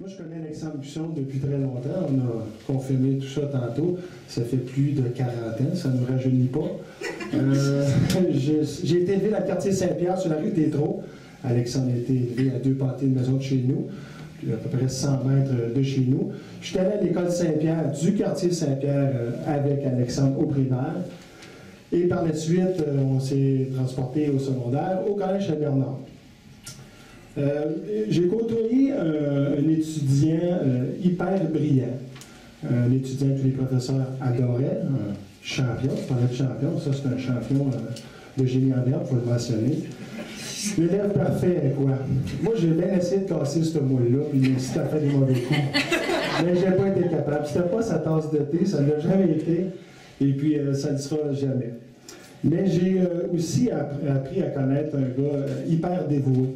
Moi, je connais Alexandre Busson depuis très longtemps. On a confirmé tout ça tantôt. Ça fait plus de 40 ans, ça ne nous rajeunit pas. J'ai été élevé dans le quartier Saint-Pierre, sur la rue Tétreault. Alexandre a été élevé à 2 pâtés de maison de chez nous, puis à peu près 100 mètres de chez nous. Je suis allé à l'école Saint-Pierre, du quartier Saint-Pierre, avec Alexandre au primaire. Et par la suite, on s'est transporté au secondaire, au collège Saint-Bernard. J'ai côtoyé un étudiant hyper brillant, un étudiant que les professeurs adoraient, un champion, je parlais de champion, ça c'est un champion de génie en herbe, il faut le mentionner. L'élève parfait, quoi. Moi, j'ai bien essayé de casser ce moule-là, puis ça a fait des mauvais coups. Mais j'ai pas été capable. C'était pas sa tasse de thé, ça ne l'a jamais été, et puis ça ne le sera jamais. Mais j'ai aussi appris à connaître un gars hyper dévoué.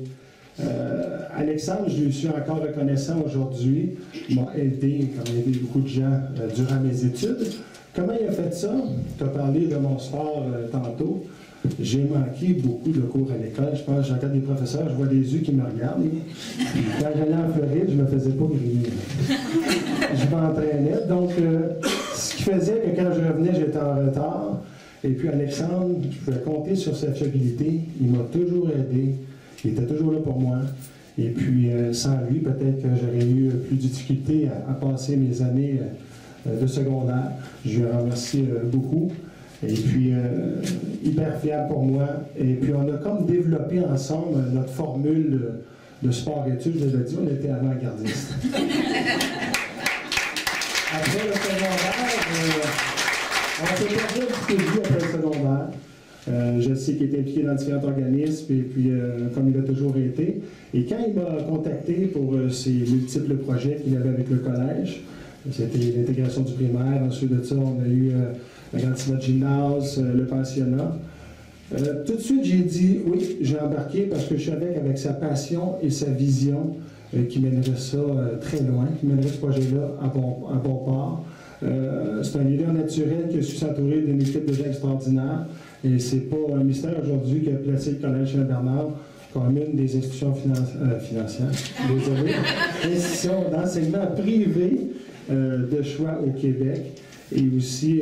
Alexandre, je lui suis encore reconnaissant aujourd'hui. Il m'a aidé, comme il a aidé beaucoup de gens durant mes études. Comment il a fait ça? Tu as parlé de mon sport tantôt. J'ai manqué beaucoup de cours à l'école. Je pense, j'entends des professeurs, je vois des yeux qui me regardent. Quand j'allais en Floride, je ne me faisais pas griller. Je m'entraînais. Donc, ce qui faisait que quand je revenais, j'étais en retard. Et puis Alexandre, je pouvais compter sur sa fiabilité. Il m'a toujours aidé. Il était toujours là pour moi. Et puis, sans lui, peut-être que j'aurais eu plus de difficultés à passer mes années de secondaire. Je lui remercie beaucoup. Et puis, hyper fiable pour moi. Et puis, on a comme développé ensemble notre formule de sport-études. Je l'ai dit, on était avant-gardistes. Après le secondaire, on s'est perdu un petit peu de vie après le secondaire. Je sais qu'il est impliqué dans différents organismes, et puis comme il a toujours été. Et quand il m'a contacté pour ses multiples projets qu'il avait avec le collège, c'était l'intégration du primaire, ensuite de ça, on a eu l'agrandissement de gymnase, le pensionnat. Tout de suite, j'ai dit oui, j'ai embarqué parce que je savais qu'avec sa passion et sa vision, qui mènerait ça très loin, qui mènerait ce projet-là à bon port. C'est un leader naturel qui a su s'entourer d'une équipe de gens extraordinaires. Et c'est pas un mystère aujourd'hui qu'il a placé le Collège Saint-Bernard comme une des institutions financières, désolé, institutions d'enseignement privé de choix au Québec. Et aussi,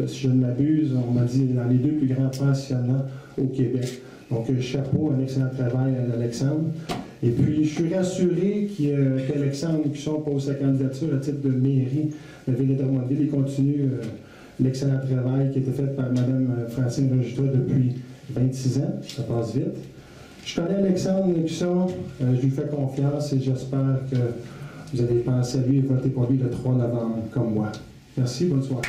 si je ne m'abuse, on m'a dit dans les 2 plus grands pensionnats au Québec. Donc, chapeau, un excellent travail à Alexandre. Et puis, je suis rassuré qu'Alexandre Busson pose sa candidature à titre de mairie de la ville de Drummondville. Il continue l'excellent travail qui a été fait par Mme Francine Rogita depuis 26 ans. Ça passe vite. Je connais Alexandre Busson, je lui fais confiance et j'espère que vous allez penser à lui et voter pour lui le 3 novembre, comme moi. Merci, bonne soirée.